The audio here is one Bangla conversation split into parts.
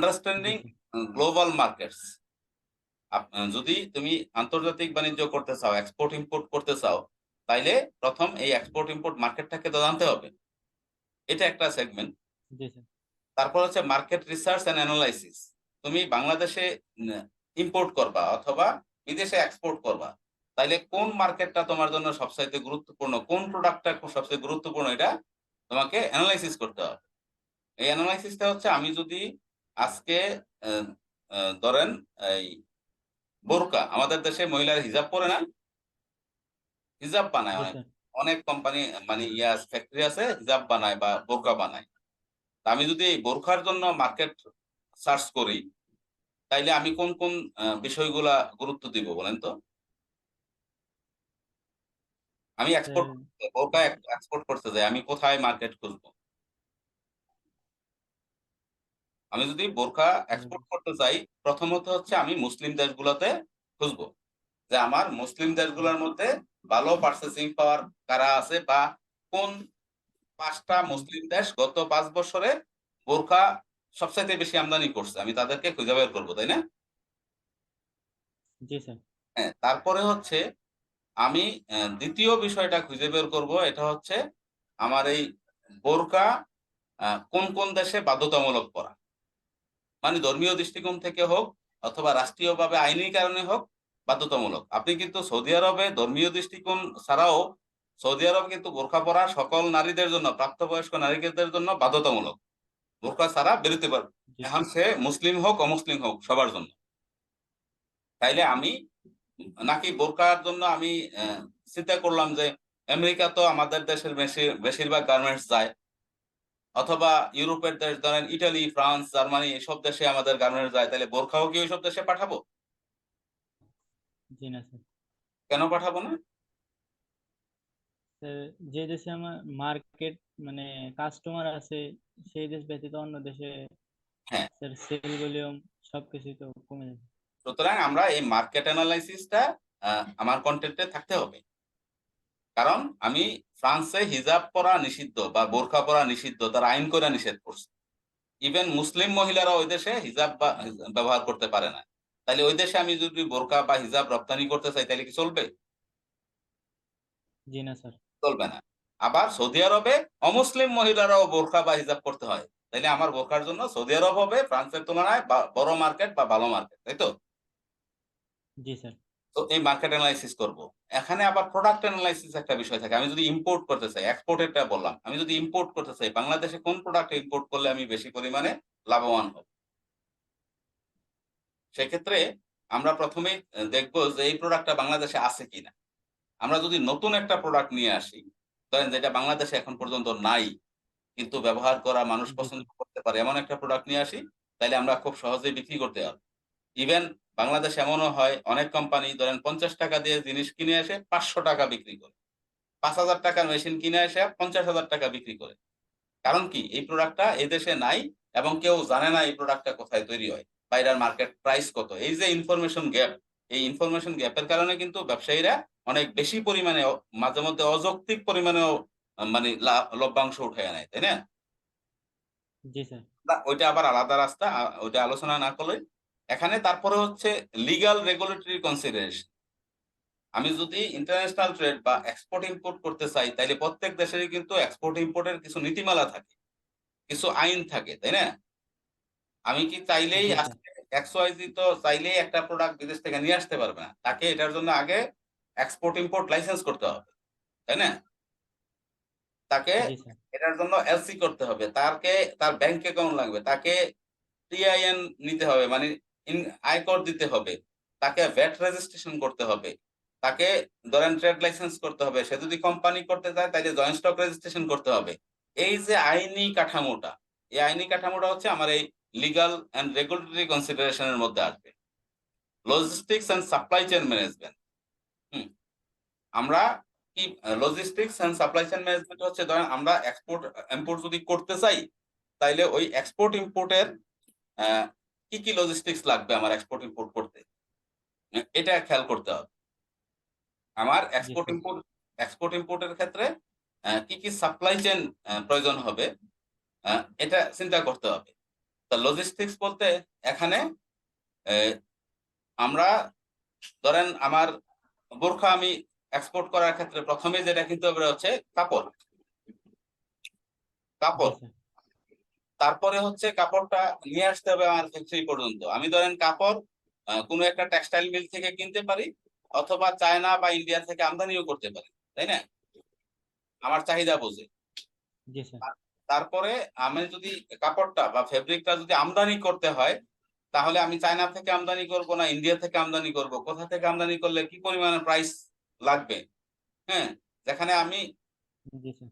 Understanding global markets. যদি তুমি আন্তর্জাতিক বাণিজ্য করতে চাও, এক্সপোর্ট ইম্পোর্ট করতে চাও, তাইলে প্রথম এই এক্সপোর্ট ইম্পোর্ট মার্কেটটাকে তো জানতে হবে। এটা একটা সেগমেন্ট। তারপর হচ্ছে মার্কেট রিসার্চ এন্ড অ্যানালাইসিস। তুমি বাংলাদেশে ইম্পোর্ট করবা অথবা বিদেশে এক্সপোর্ট করবা, তাইলে কোন মার্কেটটা তোমার জন্য সবচাইতে গুরুত্বপূর্ণ, কোন প্রোডাক্টটা সবচেয়ে গুরুত্বপূর্ণ, এটা তোমাকে অ্যানালাইসিস করতে হবে। এই অ্যানালাইসিসটা হচ্ছে, আমি যদি আজকে ধরেন এই বোরকা, আমাদের দেশে মহিলারা হিজাব পরে না, হিজাব বানায় অনেক অনেক কোম্পানি, মানে ফ্যাক্টরি আছে হিজাব বানায় বা বোরকা বানায়। আমি যদি এই বোরখার জন্য মার্কেট সার্চ করি, তাইলে আমি কোন কোন বিষয়গুলা গুরুত্ব দিব বলেন তো? আমি বোরকা এক্সপোর্ট করতে যাই, আমি কোথায় মার্কেট খুঁজবো? আমি যদি বোরকা এক্সপোর্ট করতে চাই, প্রথমত হচ্ছে আমি মুসলিম দেশগুলোতে খুঁজবো, যে আমার মুসলিম দেশগুলোর মধ্যে ভালো পার্চেসিং পাওয়ার কারা আছে, বা কোন 5টা মুসলিম দেশ গত 5 বছরে বোরকা সবচাইতে বেশি আমদানি করছে, আমি তাদেরকে খুঁজে বের করবো, তাই না? হ্যাঁ, তারপরে হচ্ছে আমি দ্বিতীয় বিষয়টা খুঁজে বের করব, এটা হচ্ছে আমার এই বোরকা কোন কোন দেশে বাধ্যতামূলক করা, মানে ধর্মীয় দৃষ্টিকোণ থেকে হোক অথবা রাষ্ট্রীয়ভাবে আইনি কারণে হোক বাধ্যতামূলক। আপনি কিন্তু সৌদি আরবে ধর্মীয় দৃষ্টিকোণ ছাড়াও, সৌদি আরব কিন্তু বোরকা পরা সকল নারীদের জন্য, প্রাপ্তবয়স্ক নারীদের জন্য বাধ্যতামূলক। বোরকা ছাড়া বেরোতে পারবে, এখন সে মুসলিম হোক অমুসলিম হোক, সবার জন্য। তাইলে আমি নাকি বোরকার জন্য আমি চিন্তা করলাম যে আমেরিকা তো আমাদের দেশের বেশিরভাগ গার্মেন্টস যায়, অথবা ইউরোপের দেশ, ধরেন ইটালি, ফ্রান্স, জার্মানি, এসব দেশে আমাদের গার্মেন্টস যায়, তাহলে বোরখাও কি ওইসব দেশে পাঠাবো? কেন পাঠাবো না? যে দেশে আমার মার্কেট মানে কাস্টমার আছে, সেই দেশ ব্যতীত অন্য দেশে হ্যাঁ, সেল ভলিউম সবকিছুই তো কমে যাবে। সুতরাং আমরা এই মার্কেট অ্যানালাইসিসটা আমার কন্টেন্টে থাকতে হবে। কারণ আমি ফ্রান্সে হিজাব পরা নিষিদ্ধ বা বোরখা পরা নিষিদ্ধ, তার আইন করে নিষেধ করছে। ইভেন মুসলিম মহিলারা ওই দেশে হিজাব ব্যবহার করতে পারে না। তাহলে ওই দেশে আমি যদি বোরকা বা হিজাব রপ্তানি করতে চাই, তাহলে কি চলবে? জি না স্যার। চলবে না। আবার সৌদি আরবে অমুসলিম মহিলারাও বোরকা বা হিজাব করতে হয়, তাইলে আমার বোরকার জন্য সৌদি আরব হবে ফ্রান্সের তুলনায় বড় মার্কেট বা ভালো মার্কেট, তাই তো? জি স্যার। তো এই মার্কেট অ্যানালাইসিস করব। এখানে আবার প্রোডাক্ট অ্যানালাইসিস একটা বিষয় থাকে। আমি যদি ইম্পোর্ট করতে চাই, এক্সপোর্টেরটা বললাম, আমি যদি ইম্পোর্ট করতে চাই, বাংলাদেশে কোন প্রোডাক্ট ইম্পোর্ট করলে আমি বেশি পরিমাণে লাভবান হব? সেক্ষেত্রে আমরা প্রথমেই দেখবো যে এই প্রোডাক্টটা বাংলাদেশে আছে কিনা। আমরা যদি নতুন একটা প্রোডাক্ট নিয়ে আসি, ধরেন যেটা বাংলাদেশে এখন পর্যন্ত নাই, কিন্তু ব্যবহার করা মানুষ পছন্দ করতে পারে, এমন একটা প্রোডাক্ট নিয়ে আসি, তাইলে আমরা খুব সহজেই বিক্রি করতে পারবো। ইভেন বাংলাদেশ এমনও হয়, অনেক কোম্পানি ধরেন 50 টাকা দিয়ে জিনিস কিনে এসে 500 টাকা বিক্রি করে, 5,000 টাকার মেশিন কিনে এসে 50,000 টাকা বিক্রি করে। কারণ কি? এই প্রোডাক্টটা এই দেশে নাই এবং কেউ জানে না এই প্রোডাক্টটা কোথায় তৈরি হয়, বাইরের মার্কেট প্রাইস কত। এই যে ইনফরমেশন গ্যাপ, এই ইনফরমেশন গ্যাপের কারণে কিন্তু ব্যবসায়ীরা অনেক বেশি পরিমাণে, মাঝে মধ্যে অযৌক্তিক পরিমাণেও মানে লভ্যাংশ উঠায় নেয়, তাই না? জি স্যার। ওইটা আবার আলাদা রাস্তা, ওইটা আলোচনা না করলে। এখানে তারপরে হচ্ছে লিগ্যাল রেগুলেটরি কনসিডারেশন। আমি যদি ইন্টারন্যাশনাল ট্রেড বা এক্সপোর্ট ইম্পোর্ট করতে চাই, তাহলে প্রত্যেক দেশেরই কিন্তু এক্সপোর্ট ইম্পোর্টের কিছু নীতিমালা থাকে, কিছু আইন থাকে, তাই না? আমি কি চাইলেই জি স্যার। আজকে XYZ তো চাইলেই একটা প্রোডাক্ট বিদেশ থেকে নিয়ে আসতে পারবে না, তাকে এটার জন্য আগে এক্সপোর্ট ইম্পোর্ট লাইসেন্স করতে হবে, তাই না? তাকে জি স্যার। এটার জন্য এলসি করতে হবে, তার ব্যাংক অ্যাকাউন্ট লাগবে, তাকে টিআইএন নিতে হবে, মানে আয়কর দিতে হবে, তাকে ভ্যাট রেজিস্ট্রেশন করতে হবে, তাকে ধরেন ট্রেড লাইসেন্স করতে হবে, সে যদি কোম্পানি করতে চায় তাহলে জয়েন্ট স্টক রেজিস্ট্রেশন করতে হবে। এই যে আইনি কাঠামোটা, এই আইনি কাঠামোটা হচ্ছে আমার এই লিগ্যাল এন্ড রেগুলেটরি কনসিডারেশনের মধ্যে আসবে। Logistics and supply chain management. আমরা কি logistics and supply chain management হচ্ছে, ধরেন আমরা এক্সপোর্ট ইম্পোর্ট যদি করতে চাই, তাইলে ওই এক্সপোর্ট ইম্পোর্টের কি কি লজিস্টিক্স লাগবে আমার এক্সপোর্ট ইম্পোর্ট করতে, এটা খেয়াল করতে হবে। আমার জি স্যার। এক্সপোর্ট ইম্পোর্টের ক্ষেত্রে কি কি সাপ্লাই চেইন প্রয়োজন হবে, এটা চিন্তা করতে হবে। তো লজিস্টিক্স বলতে এখানে আমরা ধরেন আমার বোরখা আমি এক্সপোর্ট করার ক্ষেত্রে প্রথমে যেটা কিনতে হবে হচ্ছে কাপড়। জি স্যার। তারপরে হচ্ছে কাপড়টা নিয়ে আসতে হবে আমার ফ্যাক্টরি পর্যন্ত। আমি ধরেন কাপড় কোনো একটা টেক্সটাইল মিল থেকে কিনতে পারি, অথবা চায়না বা ইন্ডিয়া থেকে আমদানিও করতে পারি, তাই না, আমার চাহিদা বুঝে। জি স্যার। তারপরে আমি যদি কাপড়টা বা ফেব্রিকটা যদি আমদানি করতে হয়, তাহলে আমি চায়না থেকে আমদানি করব না ইন্ডিয়া থেকে আমদানি করব, কোথা থেকে আমদানি করলে কি পরিমাণে প্রাইস লাগবে, হ্যাঁ, যেখানে আমি জি স্যার।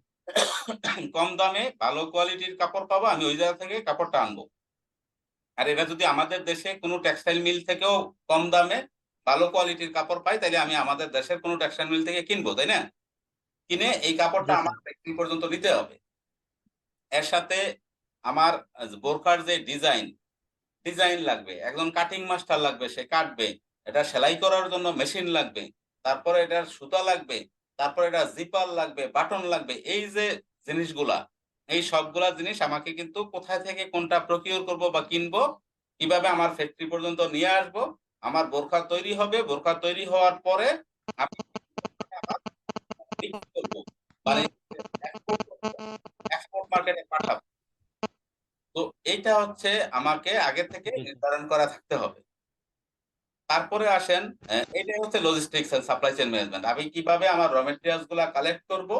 কম দামে ভালো কোয়ালিটির কাপড় পাবো, আমি ওই জায়গা থেকে কাপড়টা আনবো। আর এটা যদি আমাদের দেশে কোনো টেক্সটাইল মিল থেকেও কম দামে ভালো কোয়ালিটির কাপড় পাই, তাহলে আমি আমাদের দেশের কোনো টেক্সটাইল মিল থেকে কিনবো, তাই না, কিনে এই কাপড়টা জি আমার স্যার। ফ্যাক্টরি পর্যন্ত নিতে হবে। এর সাথে আমার বোরকার যে ডিজাইন লাগবে, একজন কাটিং মাস্টার লাগবে, সে কাটবে। এটা সেলাই করার জন্য মেশিন লাগবে, তারপরে এটার সুতা লাগবে, তারপরে এটা জিপার লাগবে, বাটন লাগবে। এই যে জিনিসগুলা, এই সবগুলা জিনিস আমাকে কিন্তু কোথায় থেকে কোনটা প্রকিউর করব বা কিনবো, কিভাবে আমার ফ্যাক্টরি পর্যন্ত নিয়ে আসব, আমার বোরখা তৈরি হবে, বোরখা তৈরি হওয়ার পরে আমি আবার বিক্রি করবো, মানে এক্সপোর্ট মার্কেটে পাঠাবো। তো এইটা হচ্ছে আমাকে আগে থেকে জি স্যার। নির্ধারণ করা থাকতে হবে। তারপরে আসেন, এটাই হচ্ছে logistics and supply chain management. আমি কিভাবে আমার র মেটেরিয়ালস গুলা কালেক্ট করব,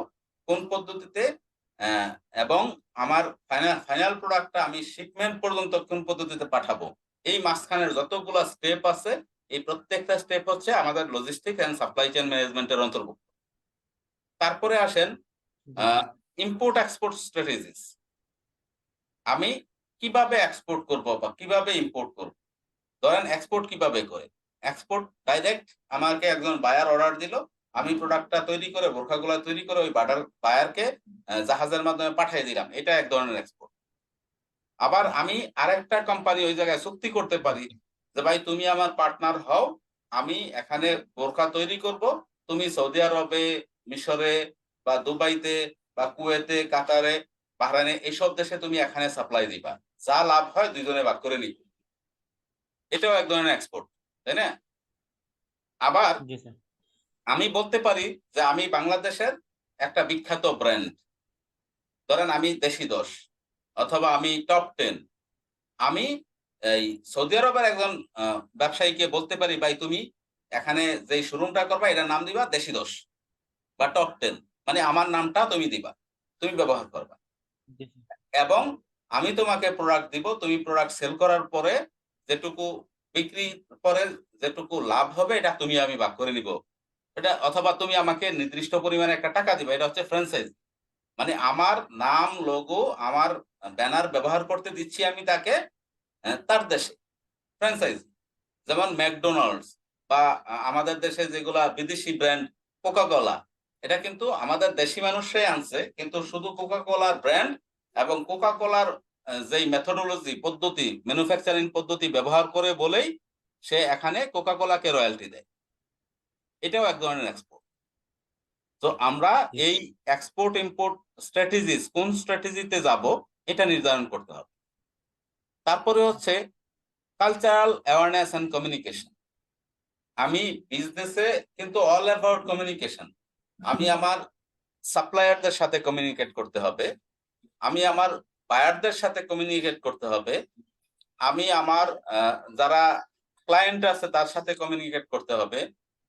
কোন পদ্ধতিতে, আহ, এবং আমার ফাইনাল প্রোডাক্টটা আমি শিপমেন্ট পর্যন্ত কোন পদ্ধতিতে পাঠাবো, এই মাঝখানের যতগুলা স্টেপ আছে, এই প্রত্যেকটা স্টেপ হচ্ছে আমাদের লজিস্টিক্স এন্ড সাপ্লাই চেইন ম্যানেজমেন্টের অন্তর্ভুক্ত। তারপরে আসেন জি স্যার। Import export strategies. আমি কিভাবে এক্সপোর্ট করব বা কিভাবে ইম্পোর্ট করব। ধরেন এক্সপোর্ট কিভাবে করে, এক্সপোর্ট ডাইরেক্ট আমাকে একজন বায়ার অর্ডার দিল, আমি প্রোডাক্টটা তৈরি করে, বোরখাগুলা তৈরি করে ওই বায়ারকে জাহাজের মাধ্যমে পাঠিয়ে দিলাম, এটা এক ধরনের এক্সপোর্ট। আবার আমি আরেকটা কোম্পানি ওই জায়গায় চুক্তি করতে জি পারি স্যার। যে ভাই তুমি আমার পার্টনার হও, আমি এখানে বোরখা তৈরি করব, তুমি সৌদি আরবে, মিশরে বা দুবাইতে বা কুয়েতে, কাতারে, বাহরাইনে, এইসব দেশে তুমি এখানে সাপ্লাই দিবা, যা লাভ হয় দুইজনে ভাগ করে নিব। এটাও এক ধরনের এক্সপোর্ট, তাই না। আবার জি স্যার। আমি বলতে পারি যে আমি বাংলাদেশের একটা বিখ্যাত ব্র্যান্ড, ধরেন আমি দেশি দশ অথবা আমি টপ 10, আমি এই সৌদি আরবের একজন ব্যবসায়ীকে বলতে পারি ভাই তুমি এখানে যে শোরুমটা করবা এটার নাম দিবা দেশি 10 বা টপ 10, মানে আমার নামটা তুমি দিবা, তুমি ব্যবহার করবা, জি স্যার। এবং আমি তোমাকে প্রোডাক্ট দিব, তুমি প্রোডাক্ট সেল করার পরে যেটুকু বিক্রি পরে যেটুকু লাভ হবে এটা তুমি আমি ভাগ করে নিব, এটা, অথবা তুমি আমাকে নির্দিষ্ট পরিমাণে একটা টাকা দিবে, এটা হচ্ছে ফ্র্যাঞ্চাইজি। মানে আমার নাম, লোগো, আমার ব্যানার ব্যবহার করতে দিচ্ছি আমি তাকে, তার দেশে, ফ্র্যাঞ্চাইজি। যেমন ম্যাকডোনাল্ডস বা আমাদের দেশে যেগুলা বিদেশি ব্র্যান্ড, কোকা কোলা, এটা কিন্তু আমাদের দেশি মানুষরাই আনছে, কিন্তু শুধু কোকা কোলার ব্র্যান্ড এবং কোকা কোলার যেই মেথোডোলজি পদ্ধতি, ম্যানুফ্যাকচারিং পদ্ধতি ব্যবহার করে বলেই সে এখানে কোকা কোলাকে রয়্যালটি দেয়। এটাও এক ধরনের এক্সপোর্ট। তো আমরা জি এই স্যার। এক্সপোর্ট ইম্পোর্ট স্ট্র্যাটেজিস কোন স্ট্র্যাটেজিতে যাব, এটা নির্ধারণ করতে হবে। তারপরে হচ্ছে কালচারাল অ্যাওয়ারনেস এন্ড কমিউনিকেশন। আমি বিজনেসে কিন্তু অল অ্যাবাউট কমিউনিকেশন। আমি আমার সাপ্লায়ারদের সাথে কমিউনিকেট করতে হবে, আমি আমার বায়ারদের সাথে কমিউনিকেট করতে হবে, আমি আমার যারা ক্লায়েন্ট আছে তার সাথে কমিউনিকেট করতে হবে,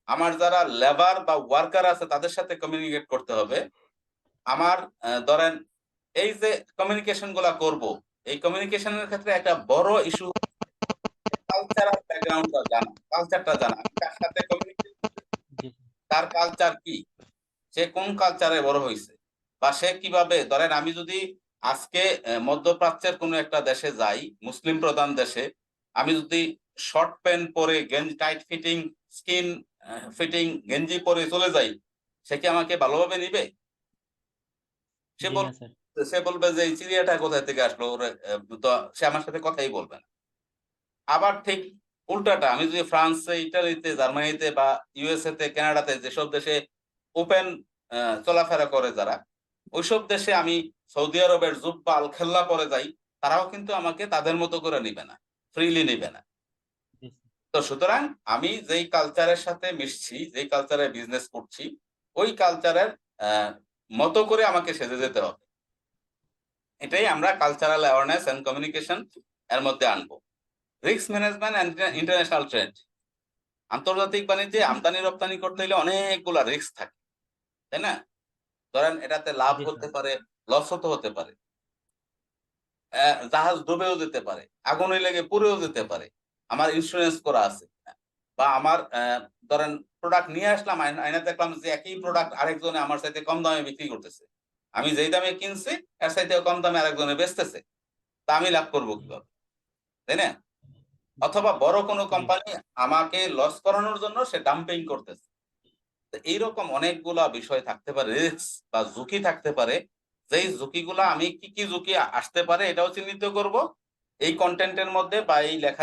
আমার যারা লেবার বা ওয়ার্কার আছে তাদের সাথে কমিউনিকেট করতে হবে। আমার ধরেন এই যে কমিউনিকেশন গুলা করব, এই কমিউনিকেশনের ক্ষেত্রে একটা বড় ইস্যু কালচারাল ব্যাকগ্রাউন্ডটা জানা, কালচারটা জানা, আমি কার সাথে কমিউনিকেট, জি তার কালচার কি, সে কোন কালচারে বড় হয়েছে, বা সে কিভাবে, ধরেন আমি যদি আজকে মধ্যপ্রাচ্যের কোনো একটা দেশে যাই, মুসলিম প্রধান দেশে, আমি যদি শর্ট প্যান্ট পরে, গেঞ্জি টাইট ফিটিং, স্কিন ফিটিং গেঞ্জি পরে চলে যাই, সে কি আমাকে ভালোভাবে নিবে? সে জি বল না স্যার। সে বলবে যে এই চিড়িয়াটা কোথায় থেকে আসলো, তো সে আমার সাথে কথাই বলবে না। আবার ঠিক উল্টাটা, আমি যদি ফ্রান্সে, ইটালিতে, জার্মানিতে বা ইউএসএ তে, কানাডাতে, যেসব দেশে ওপেন চলাফেরা করে যারা, ওইসব দেশে আমি সৌদি আরবের জুব্বা আল খেল্লা পরে যাই, তারাও কিন্তু আমাকে তাদের মতো করে নিবে না, ফ্রিলি নিবে না। জি তো সুতরাং আমি যেই কালচারের সাথে মিশছি, যেই কালচারে বিজনেস করছি, ওই কালচারের মতো করে আমাকে সেজে যেতে হবে। এটাই আমরা কালচারাল অ্যাওয়ারনেস এন্ড কমিউনিকেশন এর মধ্যে আনবো। Risk management and international trade. আন্তর্জাতিক বাণিজ্যে আমদানি রপ্তানি করতে হলে অনেকগুলা রিস্ক থাকে, তাই না? ধরেন এটাতে লাভ জি হতে স্যার। পারে, লস হতে পারে, জাহাজ ডুবেও যেতে পারে, আগুনে লেগে পুড়েও যেতে পারে, আমার ইন্স্যুরেন্স করা আছে, বা আমার ধরেন প্রোডাক্ট নিয়ে আসলাম, আয়না দেখলাম যে একই প্রোডাক্ট আরেকজনে আমার চাইতে কম দামে বিক্রি করতেছে, আমি যেই দামে কিনছি এর চাইতে কম দামে আরেকজনে বেচতেছে, তা আমি লাভ করবো কিভাবে, তাই না? অথবা বড় কোনো জি কোম্পানি আমাকে লস করানোর জন্য সে ডাম্পিং করতেছে। তো এইরকম অনেকগুলা বিষয় থাকতে পারে, রিস্ক বা ঝুঁকি থাকতে পারে, যেই ঝুঁকিগুলা আমি কি কি ঝুঁকি আসতে পারে এটাও চিহ্নিত করব এই কন্টেন্টের মধ্যে বা এই লেখা